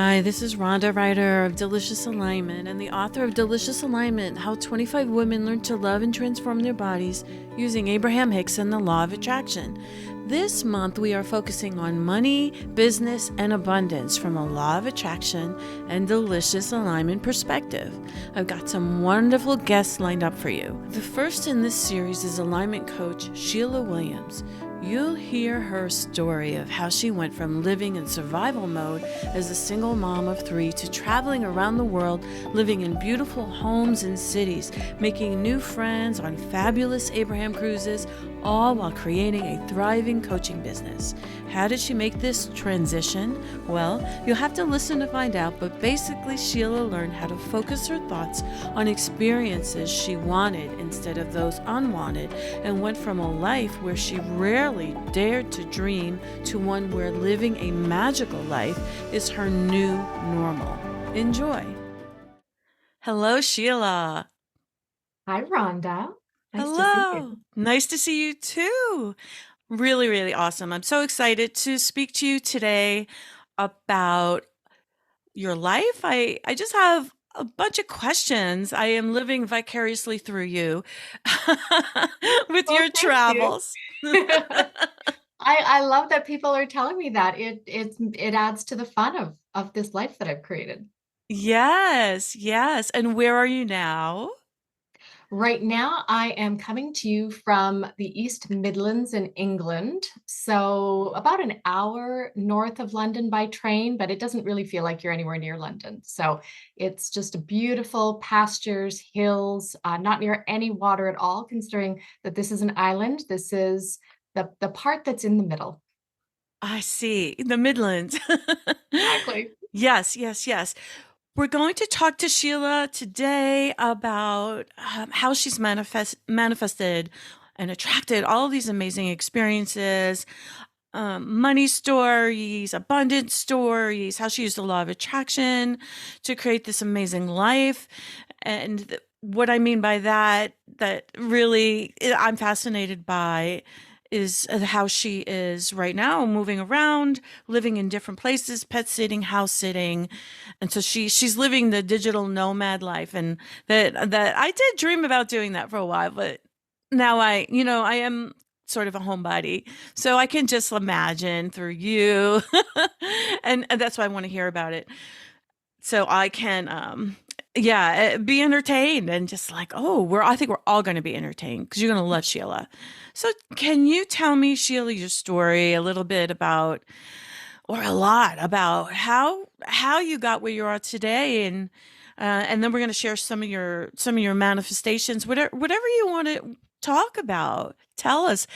Hi, this is Rhonda Ryder of Delicious Alignment and the author of Delicious Alignment: How 25 Women Learn to Love and Transform Their Bodies Using Abraham-Hicks and the Law of Attraction. This month we are focusing on money, business, and abundance from a Law of Attraction and Delicious Alignment perspective. I've got some wonderful guests lined up for you. The first in this series is alignment coach Sheila Williams. You'll hear her story of how she went from living in survival mode as a single mom of 3 to traveling around the world, living in beautiful homes and cities, making new friends on fabulous Abraham cruises, all while creating a thriving coaching business. How did she make this transition? Well, you'll have to listen to find out, but basically Sheila learned how to focus her thoughts on experiences she wanted instead of those unwanted, and went from a life where she rarely dared to dream to one where living a magical life is her new normal. Enjoy. Hello, Sheila. Hi, Rhonda. Nice to see you. Hello. Nice to see you too. Really, really awesome. I'm so excited to speak to you today about your life. I just have a bunch of questions. I am living vicariously through you with Well, your thank you. travels. I love that people are telling me that. It adds to the fun of this life that I've created. Yes, yes. And where are you now? Right now, I am coming to you from the East Midlands in England. So about an hour north of London by train, but it doesn't really feel like you're anywhere near London. So it's just a beautiful pastures, hills, not near any water at all, considering that this is an island. This is the part that's in the middle. I see. The Midlands. Exactly. Yes, yes, yes. We're going to talk to Sheila today about how she's manifested and attracted all of these amazing experiences, money stories, abundance stories, how she used the law of attraction to create this amazing life. And what I mean by that, that really I'm fascinated by, is how she is right now moving around, living in different places, pet sitting, house sitting. And so she's living the digital nomad life. And that I did dream about doing that for a while, but now I am sort of a homebody. So I can just imagine through you. And that's why I want to hear about it. So I can be entertained and just like, oh, I think we're all going to be entertained because you're going to love Sheila. So can you tell me, Sheila, your story a little bit about, or a lot about how you got where you are today, and then we're going to share some of your manifestations, whatever you want to talk about. Tell us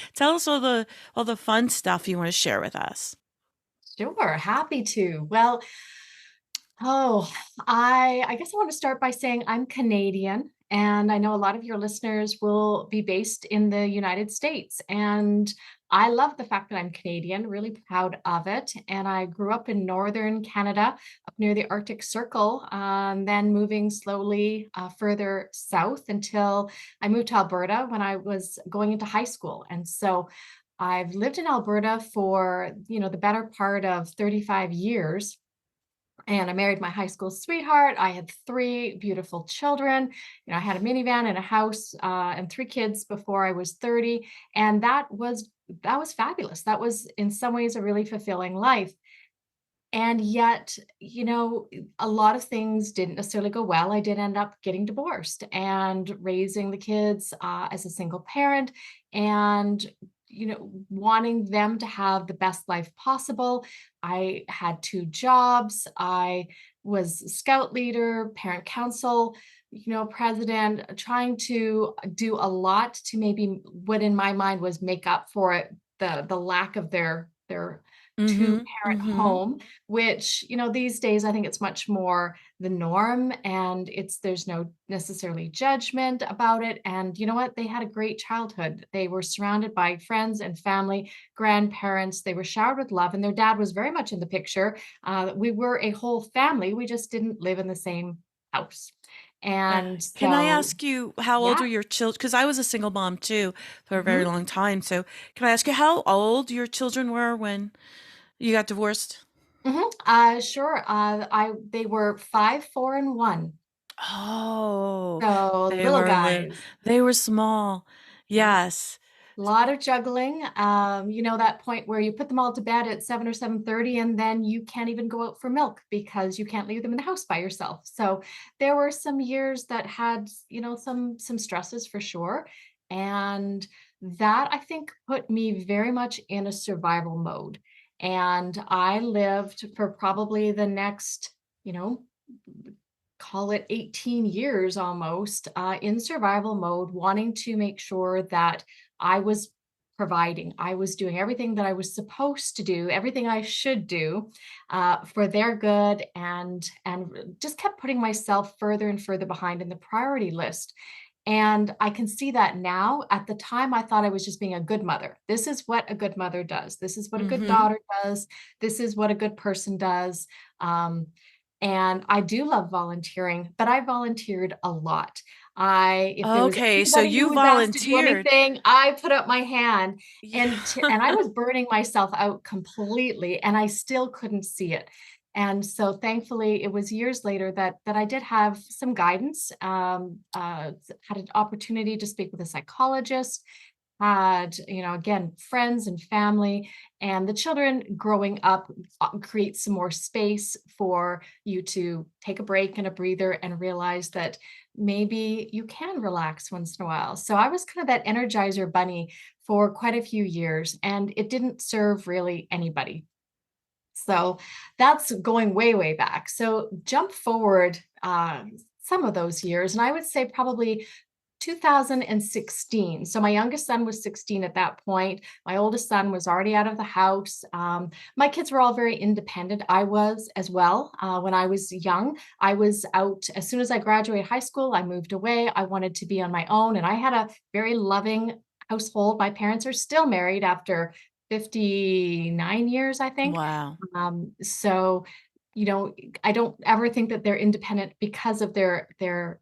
all the fun stuff you want to share with us. Sure, happy to. Well, I guess I want to start by saying I'm Canadian, and I know a lot of your listeners will be based in the United States. And I love the fact that I'm Canadian, really proud of it. And I grew up in northern Canada, up near the Arctic Circle, then moving slowly further south until I moved to Alberta when I was going into high school. And so I've lived in Alberta for, the better part of 35 years, and I married my high school sweetheart. I had 3 beautiful children. I had a minivan and a house, and 3 kids before I was 30, and that was fabulous. That was in some ways a really fulfilling life. And yet, a lot of things didn't necessarily go well. I did end up getting divorced and raising the kids as a single parent, and wanting them to have the best life possible. I had 2 jobs. I was scout leader, parent council, president, trying to do a lot to maybe what in my mind was make up for it, the lack of their Mm-hmm. two-parent Mm-hmm. home, which, these days I think it's much more the norm, and there's no necessarily judgment about it. And you know what? They had a great childhood. They were surrounded by friends and family, grandparents. They were showered with love, and their dad was very much in the picture. We were a whole family. We just didn't live in the same house. And Can I so, ask you how old yeah. were your children? Because I was a single mom too for a very Mhm. long time. So can I ask you how old your children were when you got divorced? Sure. I They were 5, 4, and 1. Oh, So they little were guys. they were small. Yeah. Yes. Lot of juggling. That point where you put them all to bed at 7 or 7:30 and then you can't even go out for milk because you can't leave them in the house by yourself. So there were some years that had, some stresses for sure. And that I think put me very much in a survival mode. And I lived for probably the next, you know, call it 18 years almost, in survival mode, wanting to make sure that I was providing. I was doing everything that I was supposed to do, everything I should do, for their good, and just kept putting myself further and further behind in the priority list. And I can see that now. At the time, I thought I was just being a good mother. This is what a good mother does. This is what a good Mhm. daughter does. This is what a good person does. Um, and I do love volunteering, but I volunteered a lot. If there was Okay, so anybody who you was asked to do volunteered. anything, I put up my hand, Yeah. and I was burning myself out completely, and I still couldn't see it. And so thankfully, it was years later that I did have some guidance, had an opportunity to speak with a psychologist, had, again, friends and family, and the children growing up create some more space for you to take a break and a breather and realize that maybe you can relax once in a while. So I was kind of that energizer bunny for quite a few years, and it didn't serve really anybody. So that's going way, way back. So jump forward some of those years, and I would say probably 2016. So my youngest son was 16 at that point. My oldest son was already out of the house. My kids were all very independent. I was as well. When I was young, I was out as soon as I graduated high school. I moved away. I wanted to be on my own, and I had a very loving household. My parents are still married after 59 years, I think. Wow. So, you know, I don't ever think that they're independent because of their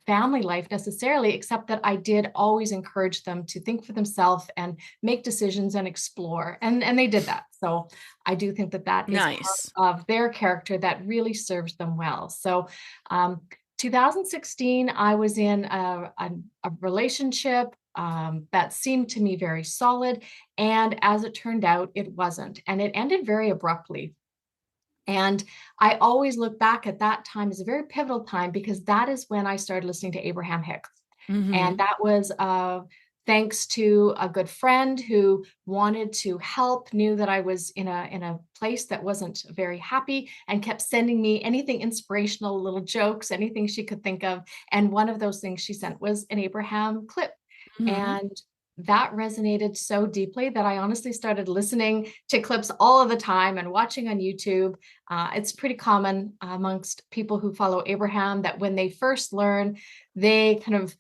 family life necessarily, except that I did always encourage them to think for themselves and make decisions and explore. And they did that. So I do think that that is Nice. part of their character that really serves them well. So um, 2016, I was in a relationship that seemed to me very solid. And as it turned out, it wasn't. And it ended very abruptly. And I always look back at that time as a very pivotal time because that is when I started listening to Abraham-Hicks. And Mhm. that was thanks to a good friend who wanted to help, knew that I was in a place that wasn't very happy, and kept sending me anything inspirational, little jokes, anything she could think of. And one of those things she sent was an Abraham clip. Mhm. And that resonated so deeply that I honestly started listening to clips all of the time and watching on YouTube. It's pretty common amongst people who follow Abraham that when they first learn, they kind of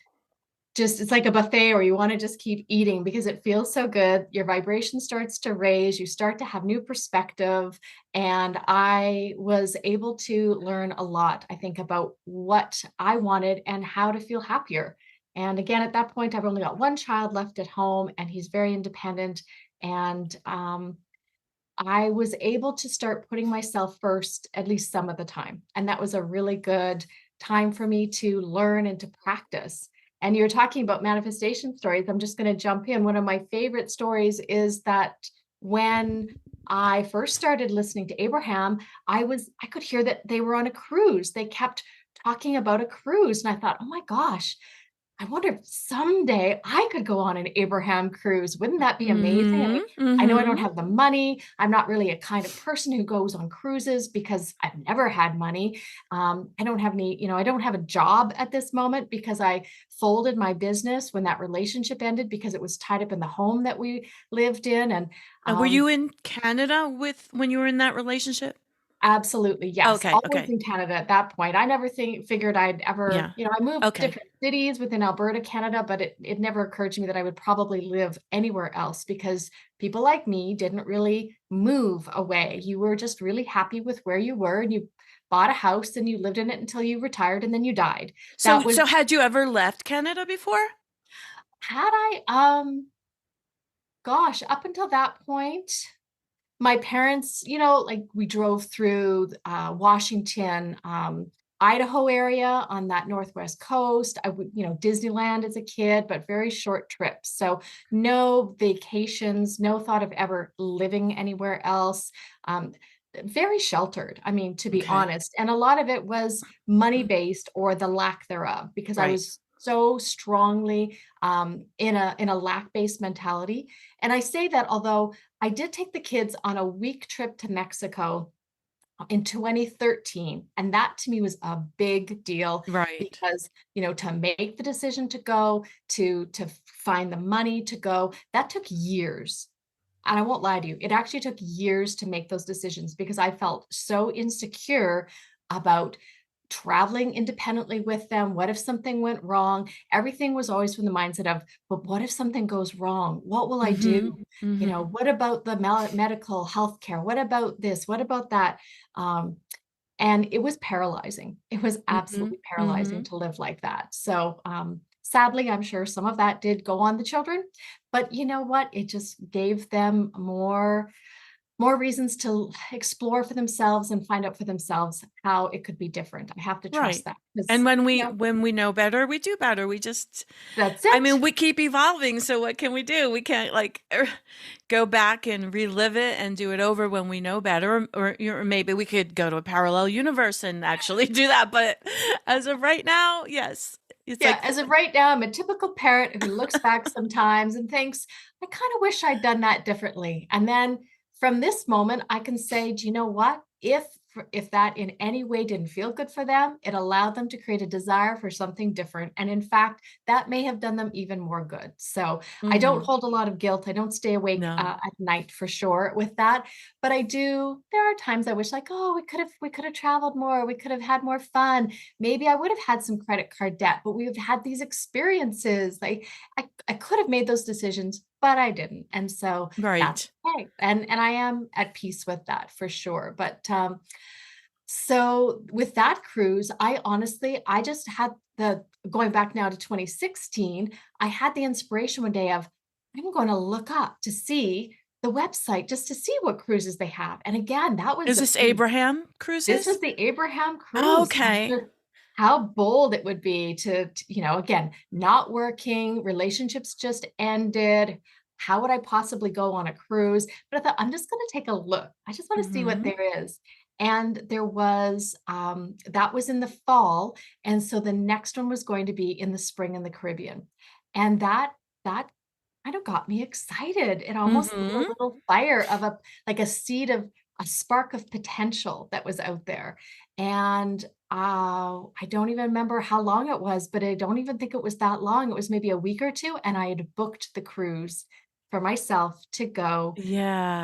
just, it's like a buffet, or you want to just keep eating because it feels so good. Your vibration starts to raise, you start to have new perspective. And I was able to learn a lot, I think, about what I wanted and how to feel happier. And again, at that point, I've only got one child left at home, and he's very independent. And I was able to start putting myself first at least some of the time. And that was a really good time for me to learn and to practice. And you're talking about manifestation stories. I'm just going to jump in. One of my favorite stories is that when I first started listening to Abraham, I could hear that they were on a cruise. They kept talking about a cruise. And I thought, oh my gosh, I wonder if someday I could go on an Abraham cruise. Wouldn't that be amazing? I mean, Mhm. I know I don't Mhm. have the money. I'm not really a kind of person who goes on cruises because I've never had money. I don't have any, I don't have a job at this moment because I folded my business when that relationship ended because it was tied up in the home that we lived in. And And were um, you in Canada with when you were in that relationship? Absolutely, yes. Okay, Always okay. in Canada at that point. I never figured I'd ever, Yeah. I moved Okay. different cities within Alberta, Canada, but it never occurred to me that I would probably live anywhere else because people like me didn't really move away. You were just really happy with where you were, and you bought a house and you lived in it until you retired and then you died. So That was, so had you ever left Canada before? had I gosh, up until that point, My parents, you know, like we drove through Washington, Idaho area on that Northwest coast. I would, you know, Disneyland as a kid, but very short trips. So no vacations, no thought of ever living anywhere else. Um, Very sheltered, I mean, to be Okay. honest. And a lot of it was money based or the lack thereof, because I Right. was so strongly in a lack based mentality. And I say that although I did take the kids on a week trip to Mexico in 2013, and that to me was a big deal Right. because, you know, to make the decision to go, to find the money to go, that took years. And I won't lie to you, it actually took years to make those decisions because I felt so insecure about traveling independently with them. What if something went wrong? Everything was always from the mindset of, but what if something goes wrong? What will I do? Mhm. You know, Mhm. what about the medical health care? What about this? What about that? Um, and it was paralyzing. It was Mhm. absolutely paralyzing Mhm. to live like that. So, sadly, I'm sure some of that did go on the children, but you know what? It just gave them more reasons to explore for themselves and find out for themselves how it could be different. I have to trust Right. that And because, when you we know, when we know better, we do better. We just that's I mean, it. we keep evolving, so what can we do? We can't like go back and relive it and do it over when we know better, or maybe we could go to a parallel universe and actually do that. But as of right now, yes, it's Yeah, like, as of right now, I'm a typical parent who looks back sometimes and thinks, I kind of wish I'd done that differently. And then from this moment, I can say, do you know what? If that in any way didn't feel good for them, it allowed them to create a desire for something different. And in fact, that may have done them even more good. So I don't hmm hold a lot of guilt. I don't stay awake no, at night for sure with that. But I do. There are times I wish, like, oh, we could have traveled more. We could have had more fun. Maybe I would have had some credit card debt, but we've had these experiences. Like I could have made those decisions, but I didn't. And so that's right. okay. And I am at peace with that for sure. But so with that cruise, I honestly, I just had the going back now to 2016, I had the inspiration one day of I'm going to look up to see the website just to see what cruises they have. And again, that was Is the this Abraham this was cruises? the Abraham cruise. Okay. How bold it would be to, you know, again, not working, relationships just ended. How would I possibly go on a cruise? But I thought, I'm just going to take a look. I just want to see what hmm there is. And there was, that was in the fall. And so the next one was going to be in the spring in the Caribbean. And that kind of got me excited. It almost lit a hmm little fire of like a seed of a spark of potential that was out there. And I don't even remember how long it was, but I don't even think it was that long. It was maybe a week or two, and I had booked the cruise for myself to go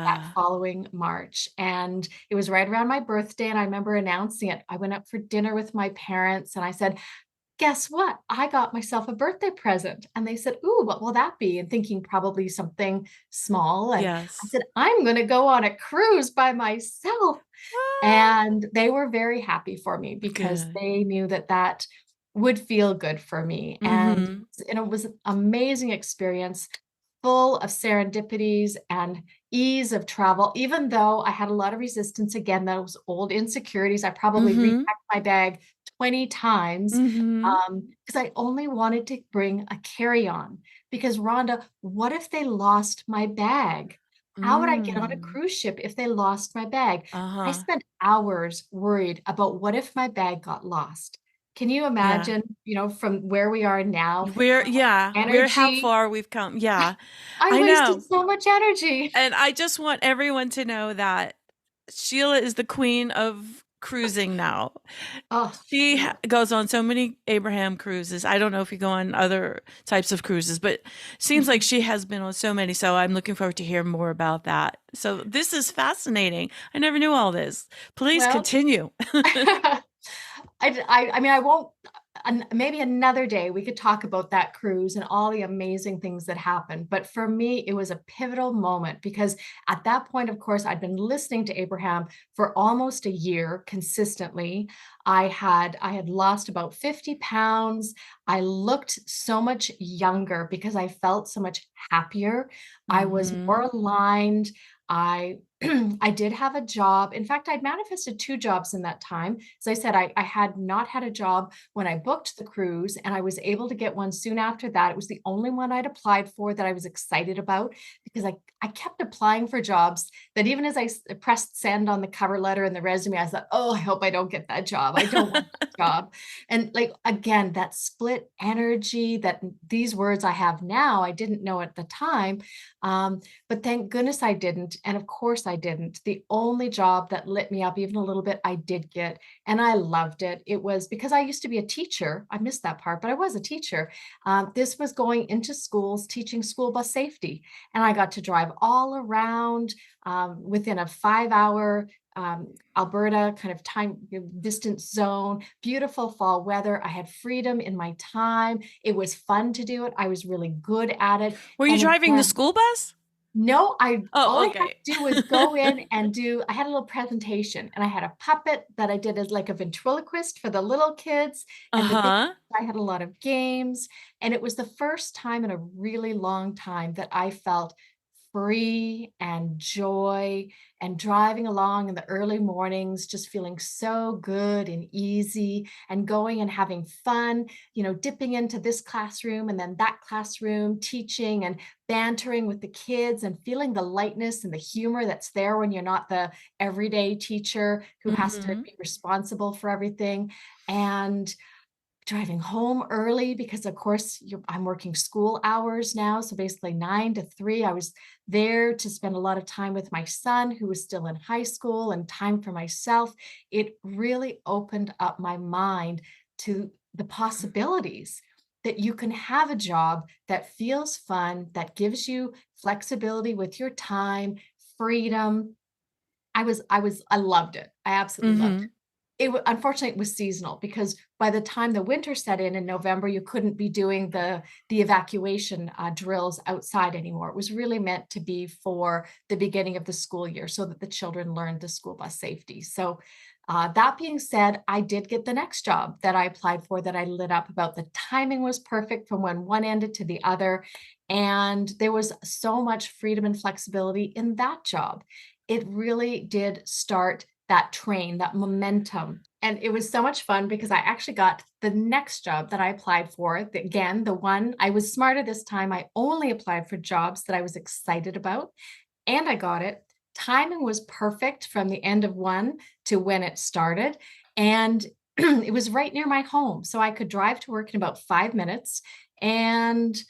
that Yeah. following March. And it was right around my birthday. And I remember announcing it. I went up for dinner with my parents and I said, guess what? I got myself a birthday present. And they said, ooh, what will that be? And thinking probably something small. And I Yes. said, I'm going to go on a cruise by myself. Ah, And they were very happy for me because good. they knew that that would feel good for me. hmm And it was an amazing experience, full of serendipities and ease of travel. Even though I had a lot of resistance, again, those old insecurities, I probably hmm repacked my bag 20 times hmm because I only wanted to bring a carry-on. Because Rhonda, what if they lost my bag? How would I get on a Mm. cruise ship if they lost my bag? I Uh-huh. spent hours worried about what if my bag got lost. Can you Yeah. imagine, you know, from where we are now, We're how much yeah, we're how energy far we've come. Yeah. I I wasted know. so much energy. And I just want everyone to know that Sheila is the queen of cruising now. Oh, She yeah. goes on so many Abraham cruises. I don't know if you go on other types of cruises, but seems like Mhm. she has been on so many. So I'm looking forward to hear more about that. So this is fascinating. I never knew all this. Please Well, continue. I mean, I won't maybe another day we could talk about that cruise and all the amazing things that happened. But for me, it was a pivotal moment because at that point, of course, I'd been listening to Abraham for almost a year consistently. I had lost about 50 pounds. I looked so much younger because I felt so much happier. I was more Mhm. aligned. I I did have a job. In fact, I'd manifested 2 jobs in that time. As I said, I had not had a job when I booked the cruise, and I was able to get one soon after that. It was the only one I'd applied for that I was excited about because I kept applying for jobs that even as pressed send on the cover letter and the resume, I thought, "Oh, I hope I don't get that job. I don't want that job." And, like, again, that split energy, that these words I have now, I didn't know at the time, but thank goodness I didn't, and of course I didn't. The only job that lit me up even a little bit, I did get, and I loved it. It was because I used to be a teacher. I missed that part, but I was a teacher. This was going into schools, teaching school bus safety, and I got to drive all around within a 5-hour Alberta kind of time distance zone, beautiful fall weather. I had freedom in my time. It was fun to do it. I was really good at it. Were you And driving the again, school bus? no, I all Oh, I had okay. to do was go in and do I had a little presentation, and I had a puppet that I did as like a ventriloquist for the little kids, and the big Uh-huh. I had a lot of games, and it was the first time in a really long time that I felt free and joy and driving along in the early mornings, just feeling so good and easy and going and having fun, dipping into this classroom and then that classroom, teaching and bantering with the kids and feeling the lightness and the humor that's there when you're not the everyday teacher who has to Mhm. be responsible for everything. And driving home early because of course I'm working school hours now. So basically 9 to 3, I was there to spend a lot of time with my son who was still in high school and time for myself. It really opened up my mind to the possibilities that you can have a job that feels fun, that gives you flexibility with your time, freedom. I loved it. I absolutely loved it. Mhm. Unfortunately, it was seasonal because by the time the winter set in November, you couldn't be doing the evacuation, drills outside anymore. It was really meant to be for the beginning of the school year so that the children learned the school bus safety. So, that being said, I did get the next job that I applied for that I lit up about. The timing was perfect from when one ended to the other, and there was so much freedom and flexibility in that job. It really did start that train, that momentum. And it was so much fun because I actually got the next job that I applied for. Again, the one I was smarter this time. I only applied for jobs that I was excited about, and I got it. Timing was perfect from the end of one to when it started. And it was right near my home. So I could drive to work in about 5 minutes and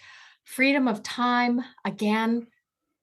freedom of time. Again,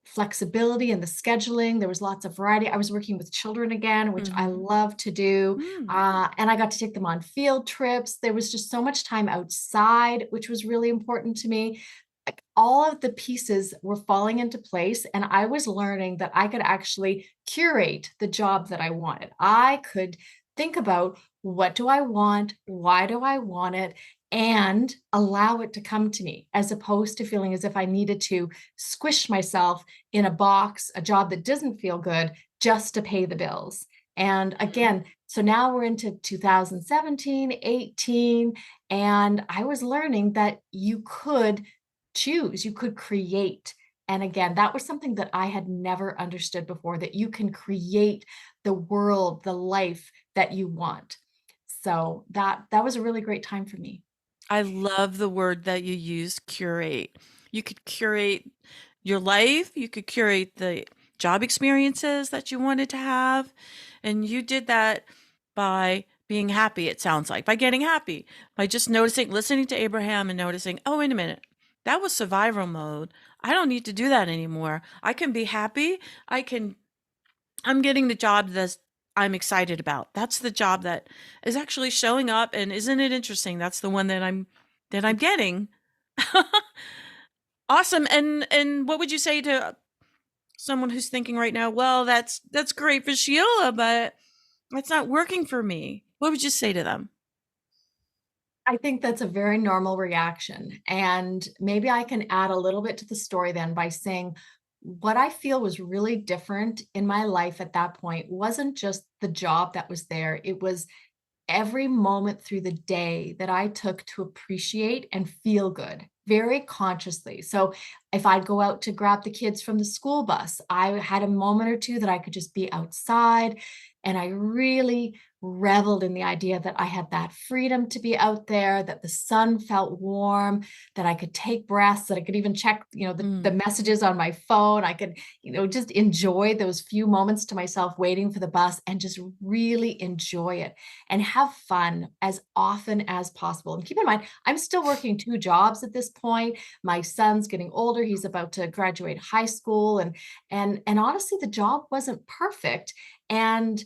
flexibility in the scheduling. There was lots of variety. I was working with children again, which I Mhm. love to do. Mm. And I got to take them on field trips. There was just so much time outside, which was really important to me. Like all of the pieces were falling into place, and I was learning that I could actually curate the job that I wanted. I could think about what do I want? Why do I want it? And allow it to come to me as opposed to feeling as if I needed to squish myself in a box, a job that doesn't feel good just to pay the bills. And Mhm. again, so now we're into 2017, 18, and I was learning that you could choose, you could create. And again, that was something that I had never understood before, that you can create the world, the life that you want. So that was a really great time for me. I love the word that you used, curate. You could curate your life, you could curate the job experiences that you wanted to have, and you did that by being happy, it sounds like, by getting happy, by just noticing, listening to Abraham and noticing, oh, wait a minute, that was survival mode. I don't need to do that anymore. I can be happy. I'm getting the job that I'm excited about. That's the job that is actually showing up, and isn't it interesting? That's the one that I'm getting. Awesome. And what would you say to someone who's thinking right now, well, that's great for Sheila, but that's not working for me. What would you say to them? I think that's a very normal reaction. And maybe I can add a little bit to the story then by saying what I feel was really different in my life at that point wasn't just the job that was there, it was every moment through the day that I took to appreciate and feel good very consciously. So if I'd go out to grab the kids from the school bus, I had a moment or two that I could just be outside. And I really reveled in the idea that I had that freedom to be out there, that the sun felt warm, that I could take breaths, that I could even check, the Mm. messages on my phone. I could, just enjoy those few moments to myself waiting for the bus and just really enjoy it and have fun as often as possible. And keep in mind, I'm still working two jobs at this point. My son's getting older. He's about to graduate high school. And honestly, the job wasn't perfect. And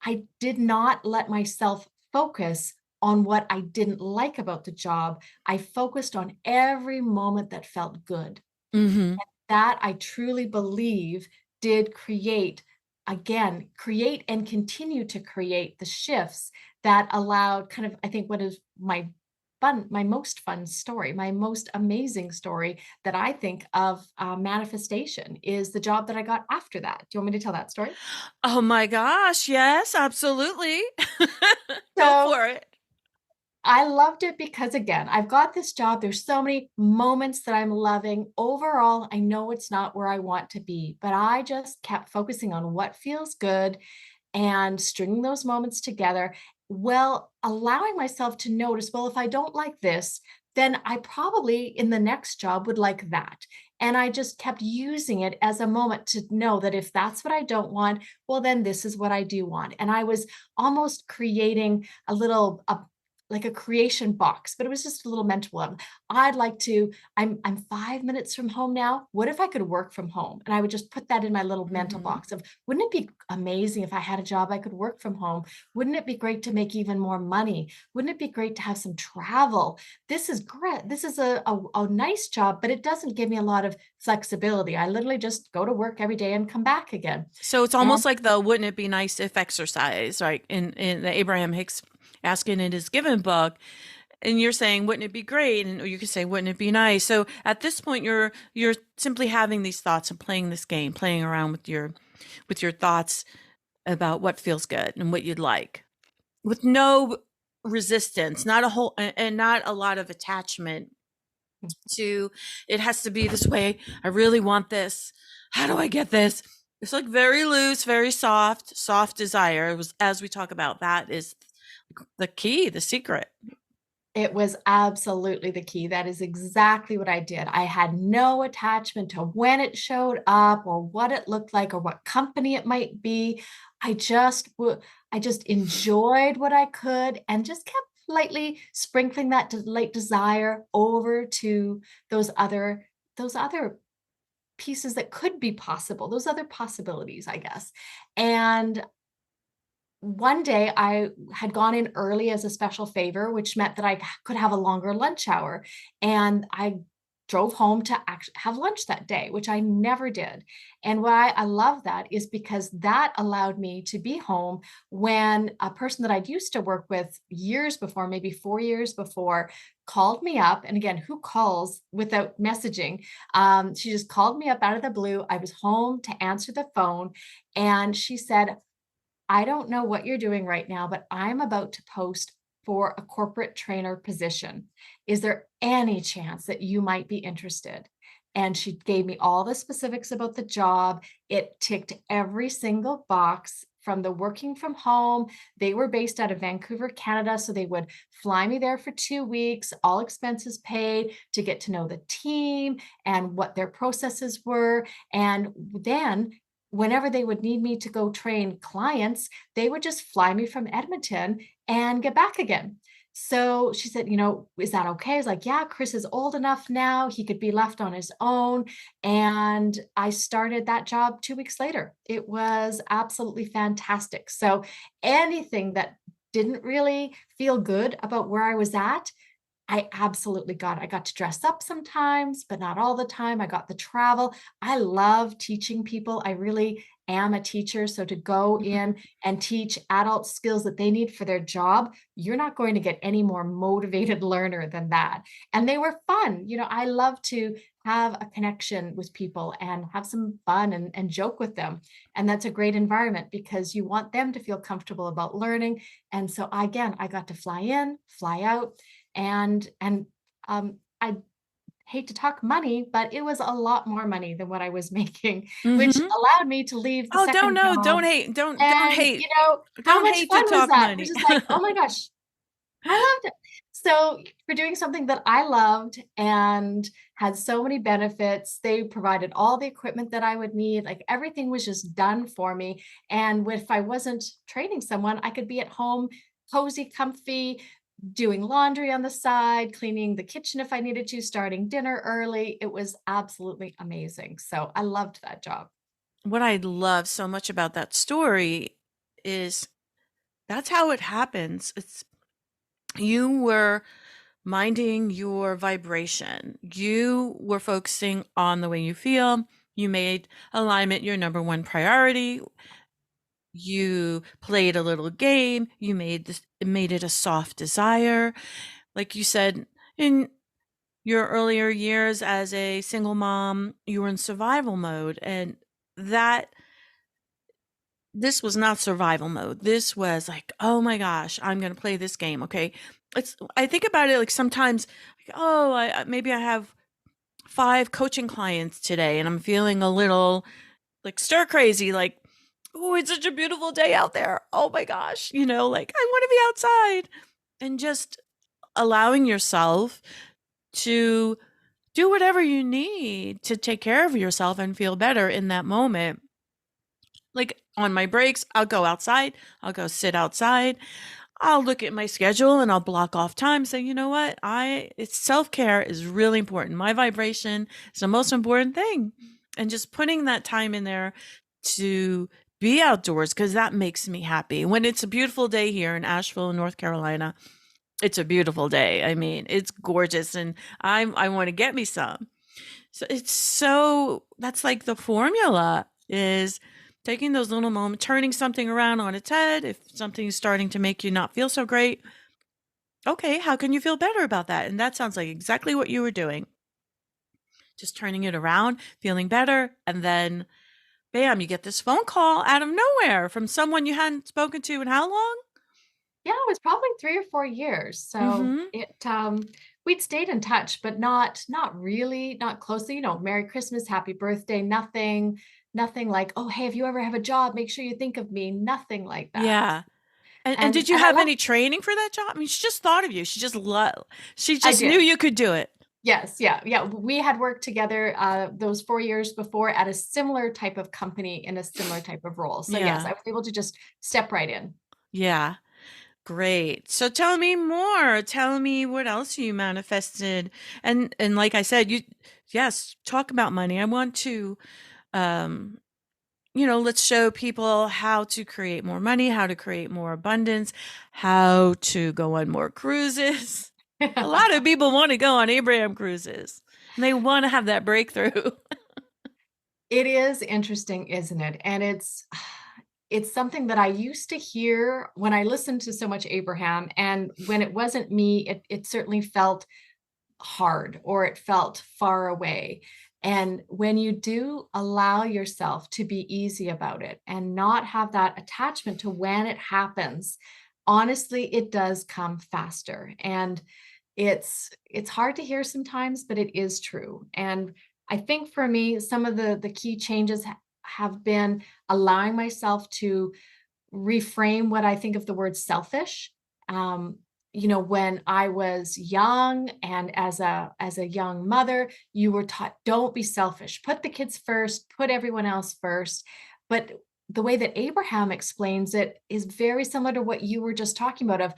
I did not let myself focus on what I didn't like about the job. I focused on every moment that felt good. Mhm. That I truly believe did create and continue to create the shifts that allowed kind of, I think, what is my most fun story, my most amazing story that I think of manifestation is the job that I got after that. Do you want me to tell that story? Oh my gosh, yes, absolutely. Go So for it. I loved it because again, I've got this job. There's so many moments that I'm loving. Overall, I know it's not where I want to be, but I just kept focusing on what feels good and stringing those moments together. Well, allowing myself to notice, well, if I don't like this, then I probably in the next job would like that. And I just kept using it as a moment to know that if that's what I don't want, well, then this is what I do want. And I was almost creating like a creation box, but it was just a little mental one. I'd like to, I'm 5 minutes from home now. What if I could work from home? And I would just put that in my little mental Mhm. box of, wouldn't it be amazing if I had a job I could work from home? Wouldn't it be great to make even more money? Wouldn't it be great to have some travel? This is great. This is a nice job, but it doesn't give me a lot of flexibility. I literally just go to work every day and come back again. So it's And almost like the "Wouldn't it be nice if" exercise, right? In the Abraham-Hicks asking in his Given book, and you're saying, "Wouldn't it be great?" And you could say, "Wouldn't it be nice?" So at this point, you're simply having these thoughts and playing this game, playing around with your thoughts about what feels good and what you'd like, with no resistance, not a whole and not a lot of attachment to it has to be this way. I really want this. How do I get this? It's like very loose, very soft, soft desire. It was as we talk about that is the key, the secret. it was absolutely the key. That is exactly what I did. I had no attachment to when it showed up or what it looked like or what company it might be. I just enjoyed what I could and just kept lightly sprinkling that light desire over to those other pieces that could be possible, those other possibilities, I guess. And one day I had gone in early as a special favor, which meant that I could have a longer lunch hour. And I drove home to actually have lunch that day, which I never did. And why I love that is because that allowed me to be home when a person that I'd used to work with years before, maybe 4 years before, called me up. And again, who calls without messaging? She just called me up out of the blue. I was home to answer the phone. And she said, I don't know what you're doing right now, but I'm about to post for a corporate trainer position. Is there any chance that you might be interested? And she gave me all the specifics about the job. It ticked every single box from the working from home. They were based out of Vancouver, Canada. So they would fly me there for 2 weeks, all expenses paid to get to know the team and what their processes were. And then whenever they would need me to go train clients, they would just fly me from Edmonton and get back again. So she said, is that okay? I was like, yeah, Chris is old enough now. He could be left on his own. And I started that job 2 weeks later. It was absolutely fantastic. So anything that didn't really feel good about where I was at, I absolutely got it. I got to dress up sometimes, but not all the time. I got the travel. I love teaching people. I really am a teacher. So to go Mhm. in and teach adult skills that they need for their job, you're not going to get any more motivated learner than that. And they were fun. I love to have a connection with people and have some fun and joke with them. And that's a great environment because you want them to feel comfortable about learning. And so again, I got to fly in, fly out, and I hate to talk money, but it was a lot more money than what I was making, which Mhm. allowed me to leave the Oh, don't second know, job. don't hate, don't And, hate, how don't much hate to fun was talk that? It was money. just like, "Oh my gosh, I loved it." So, for doing something that I loved and had so many benefits, they provided all the equipment that I would need, like, everything was just done for me, and if I wasn't training someone, I could be at home, cozy, comfy, doing laundry on the side, cleaning the kitchen if I needed to, starting dinner early. It was absolutely amazing. So, I loved that job. What I love so much about that story is that's how it happens. It's you were minding your vibration. You were focusing on the way you feel. You made alignment your number one priority. You played a little game. You made it a soft desire. Like you said in your earlier years as a single mom, you were in survival mode, and that this was not survival mode. This was like, "Oh my gosh, I'm gonna play this game, okay?" I think about it like sometimes, like, "Oh, maybe I have 5 coaching clients today, and I'm feeling a little, like, stir crazy, like, oh, it's such a beautiful day out there. Oh my gosh," like, "I wanna be outside." And just allowing yourself to do whatever you need to take care of yourself and feel better in that moment. Like on my breaks, I'll go outside, I'll go sit outside, I'll look at my schedule and I'll block off time. Say, you know what? It's self care is really important. My vibration is the most important thing. And just putting that time in there to be outdoors because that makes me happy. When it's a beautiful day here in Asheville, North Carolina, it's a beautiful day. I mean, it's gorgeous and I want to get me some. So that's like the formula is taking those little moments, turning something around on its head. If something's starting to make you not feel so great, okay, how can you feel better about that? And that sounds like exactly what you were doing. Just turning it around, feeling better, and then bam, you get this phone call out of nowhere from someone you hadn't spoken to in how long? Yeah, it was probably 3 or 4 years. So Mhm. we'd stayed in touch, but not really, not closely, Merry Christmas, happy birthday, nothing like, "Oh, hey, if you ever have a job, make sure you think of me," nothing like that. Yeah. And And did you I have left any training for that job? I mean, she just thought of you. She I just knew did. you could do it. Yes, yeah, yeah. We had worked together, those 4 years before at a similar type of company in a similar type of role. So, yes, Yeah. I was able to just step right in. Yeah. Great. So tell me more. Tell me what else you manifested. And like I said, yes, talk about money. I want to um let's show people how to create more money, how to create more abundance, how to go on more cruises. A lot of people want to go on Abraham cruises. And they want to have that breakthrough. It is interesting, isn't it? And it's something that I used to hear when I listened to so much Abraham, and when it wasn't me, it certainly felt hard or it felt far away. And when you do allow yourself to be easy about it and not have that attachment to when it happens, honestly, it does come faster. And it's hard to hear sometimes, but it is true. And I think for me, some of the key changes have been allowing myself to reframe what I think of the word selfish. Um, when I was young and as a young mother, you were taught don't be selfish. Put the kids first, put everyone else first. But the way that Abraham explains it is very similar to what you were just talking about of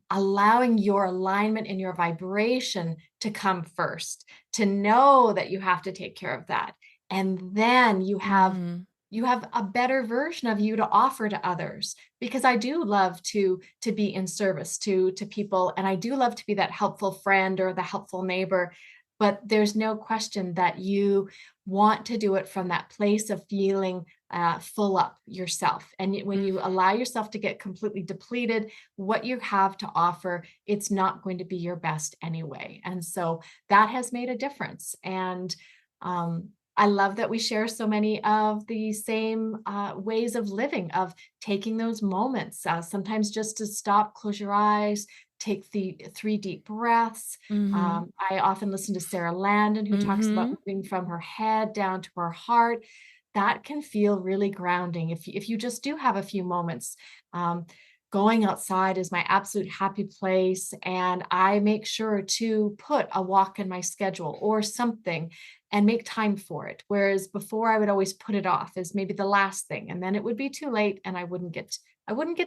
allowing your alignment and your vibration to come first, to know that you have to take care of that. And then you have Mhm. you have a better version of you to offer to others, because I do love to be in service to people, and I do love to be that helpful friend or the helpful neighbor, but there's no question that you want to do it from that place of feeling full up yourself. And when you allow yourself to get completely depleted, what you have to offer, it's not going to be your best anyway. And so that has made a difference. And um, I love that we share so many of the same ways of living, of taking those moments, sometimes just to stop, close your eyes, take the 3 deep breaths. Mhm. I often listen to Sarah Landon, who talks about Mhm. moving from her head down to her heart. That can feel really grounding if you just do have a few moments. Um, Going outside is my absolute happy place, and I make sure to put a walk in my schedule or something and make time for it. Whereas before I would always put it off as maybe the last thing, and then it would be too late and I wouldn't get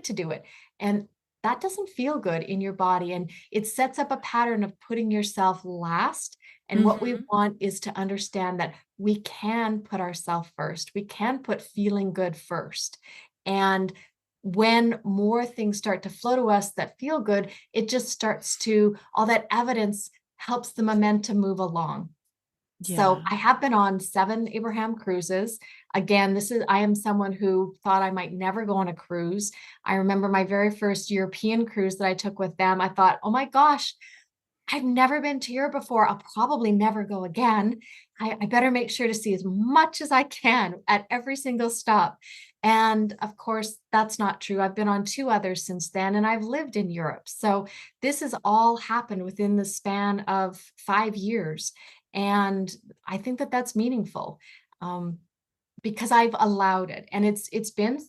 to do it. And that doesn't feel good in your body, and it sets up a pattern of putting yourself last. And what we Mhm. want is to understand that we can put ourselves first. We can put feeling good first. And when more things start to flow to us that feel good, it just starts to, all that evidence helps the momentum move along. So Yeah. I have been on 7 Abraham cruises. Again, I am someone who thought I might never go on a cruise. I remember my very first European cruise that I took with them. I thought, "Oh my gosh, I've never been to Europe before. I'll probably never go again. I better make sure to see as much as I can at every single stop." And of course, that's not true. I've been on 2 others since then, and I've lived in Europe. So this has all happened within the span of 5 years. And I think that that's meaningful. Um, because I've allowed it, and it's been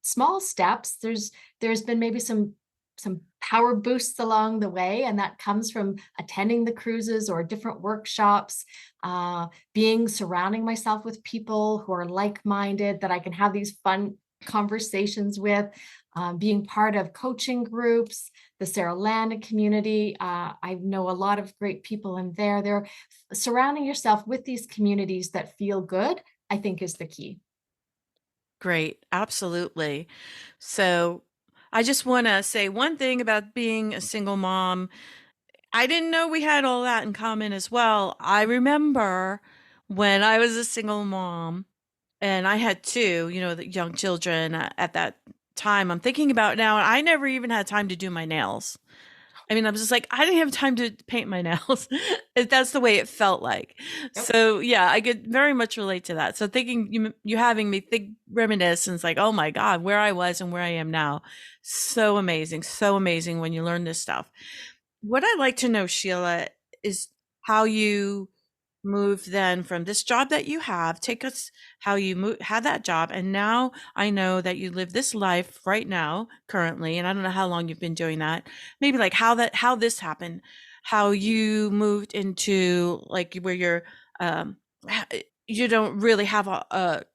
small steps. There's been maybe some power boosts along the way, and that comes from attending the cruises or different workshops, being surrounding myself with people who are like-minded that I can have these fun conversations with, being part of coaching groups, the Sarah Landon community. I know a lot of great people in there. They're surrounding yourself with these communities that feel good, I think is the key. Great. Absolutely. So, I just wanna say one thing about being a single mom. I didn't know we had all that in common as well. I remember when I was a single mom and I had 2, the young children at that time. I'm thinking about now, and I never even had time to do my nails. I mean, I was just like, I didn't have time to paint my nails. That's the way it felt like. Yep. So yeah, I could very much relate to that. So thinking you having me think reminiscence, like, oh my God, where I was and where I am now. So amazing when you learn this stuff. What I'd like to know, Sheila, is how you moved then from this job that you have. Take us how you had that job, and now I know that you live this life right now, currently, and I don't know how long you've been doing that. Maybe like how this happened, how you moved into like where you're um you don't really have a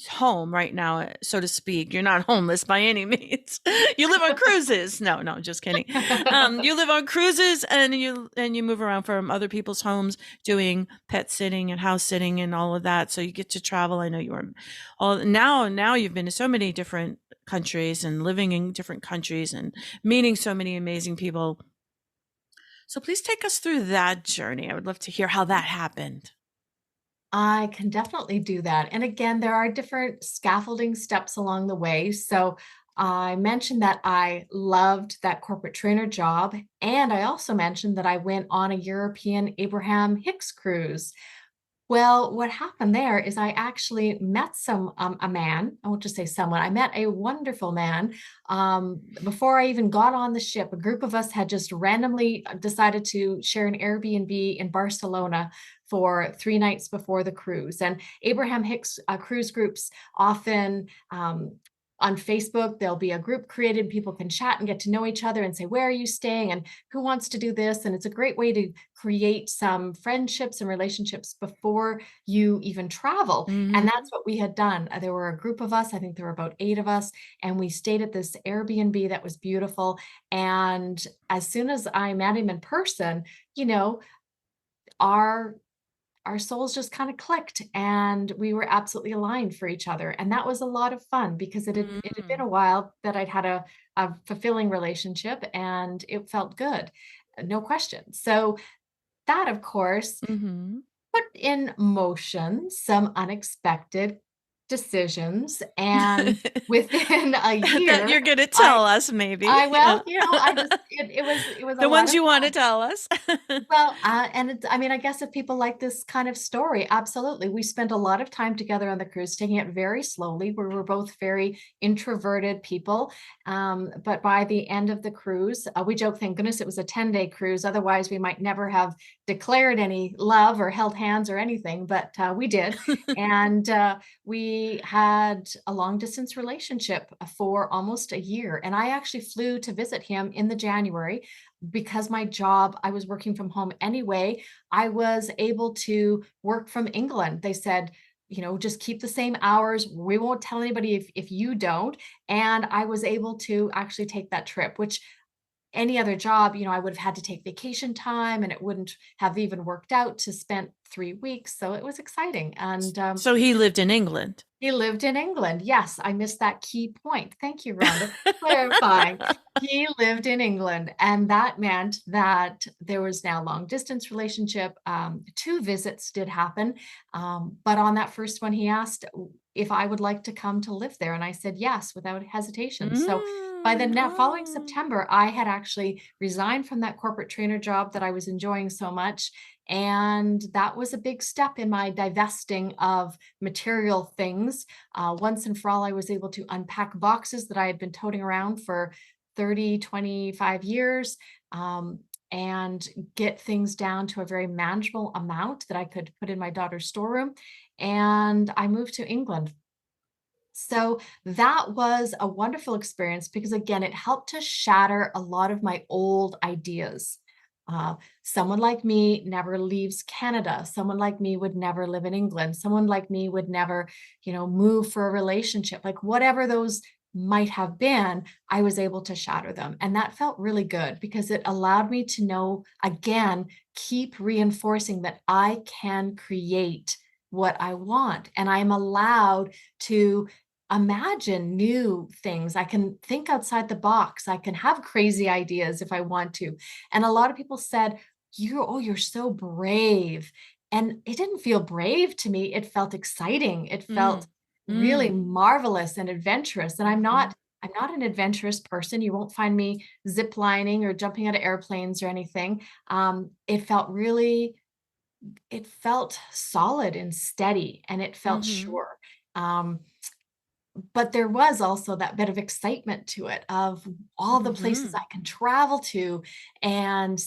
home right now, so to speak. You're not homeless by any means. You live on cruises. No, no, just kidding. You live on cruises and you move around from other people's homes doing pet sitting and house sitting and all of that. So you get to travel. I know you were all now you've been to so many different countries and living in different countries and meeting so many amazing people. So please take us through that journey. I would love to hear how that happened. I can definitely do that. And again, there are different scaffolding steps along the way. So I mentioned that I loved that corporate trainer job. And I also mentioned that I went on a European Abraham-Hicks cruise. Well, what happened there is I actually met a man. I won't just say someone. I met a wonderful man. Before I even got on the ship, a group of us had just randomly decided to share an Airbnb in Barcelona for 3 nights before the cruise. And Abraham Hicks cruise groups often on Facebook, there'll be a group created. People can chat and get to know each other and say, "Where are you staying? And who wants to do this?" And it's a great way to create some friendships and relationships before you even travel. And Mhm. that's what we had done. There were a group of us, I think there were about 8 of us, and we stayed at this Airbnb that was beautiful. And as soon as I met him in person, you know, our our souls just kind of clicked and we were absolutely aligned for each other. And that was a lot of fun because it had been Mhm. a while that I'd had a fulfilling relationship and it felt good. No question. So that, of course, Mhm. put in motion some unexpected decisions, and within a That year, you're gonna I tell us maybe. I Yeah. well, I just it was a The lot ones of you wanna fun. tell us. Well, and it's, I mean, I guess if people like this kind of story, absolutely. We spent a lot of time together on the cruise, taking it very slowly. We were both very introverted people. But by the end of the cruise, we joke, thank goodness it was a 10-day cruise. Otherwise, we might never have declared any love or held hands or anything, but we did. And we had a long distance relationship for almost a year. And I actually flew to visit him in the January because my job, I was working from home anyway. I was able to work from England. They said, just keep the same hours. We won't tell anybody if you don't. And I was able to actually take that trip, which any other job, I would have had to take vacation time and it wouldn't have even worked out to spend 3 weeks. So it was exciting. And So he lived in England. he lived in England. Yes, I missed that key point. Thank you, Rhonda, for clarifying. He lived in England, and that meant that there was now long distance relationship. 2 visits did happen, but on that first one, he asked if I would like to come to live there, and I said yes without hesitation. So by the following Oh. September, I had actually resigned from that corporate trainer job that I was enjoying so much, and that was a big step in my divesting of material things. Once and for all, I was able to unpack boxes that I had been toting around for 30, 25 years, and get things down to a very manageable amount that I could put in my daughter's storeroom. And I moved to England. So that was a wonderful experience because, again, it helped to shatter a lot of my old ideas. Someone like me never leaves Canada. Someone like me would never live in England. Someone like me would never, move for a relationship. Like whatever those might have been, I was able to shatter them. And that felt really good because it allowed me to know, again, keep reinforcing that I can create what I want and I'm allowed to imagine new things. I can think outside the box. I can have crazy ideas if I want to. And a lot of people said, you're so brave. And it didn't feel brave to me. It felt exciting. It felt Mm. really Mm. marvelous and adventurous. And Mhm. I'm not an adventurous person. You won't find me zip lining or jumping out of airplanes or anything. It felt solid and steady and it felt Mhm. sure. Um, but there was also that bit of excitement to it of all the places I Mhm. can travel to and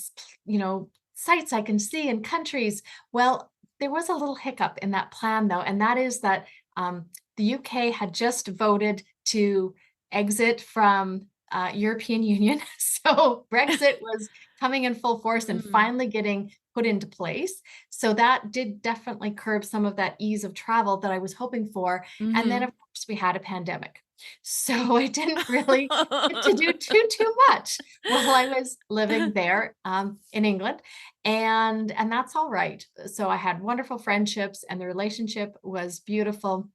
sites I can see and countries. Well, there was a little hiccup in that plan though, and that is that the UK had just voted to exit from European Union. So Brexit was coming in full force and Mm. finally getting put into place. So that did definitely curb some of that ease of travel that I was hoping for. And then, of Mhm. course, we had a pandemic. So I didn't really get to do too much while I was living there in England, and that's all right. So I had wonderful friendships, and the relationship was beautiful.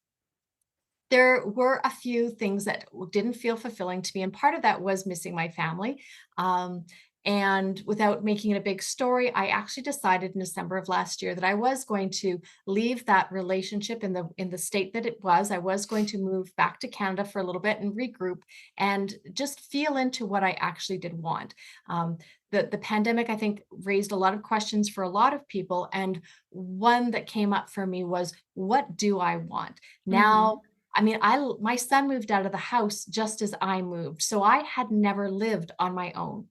There were a few things that didn't feel fulfilling to me, and part of that was missing my family. Um, and without making it a big story, I actually decided in December of last year that I was going to leave that relationship in the state that it was. I was going to move back to Canada for a little bit and regroup and just feel into what I actually did want. Um, the pandemic, I think, raised a lot of questions for a lot of people, and one that came up for me was, what do I want now? Mhm. I mean, my son moved out of the house just as I moved, so I had never lived on my own,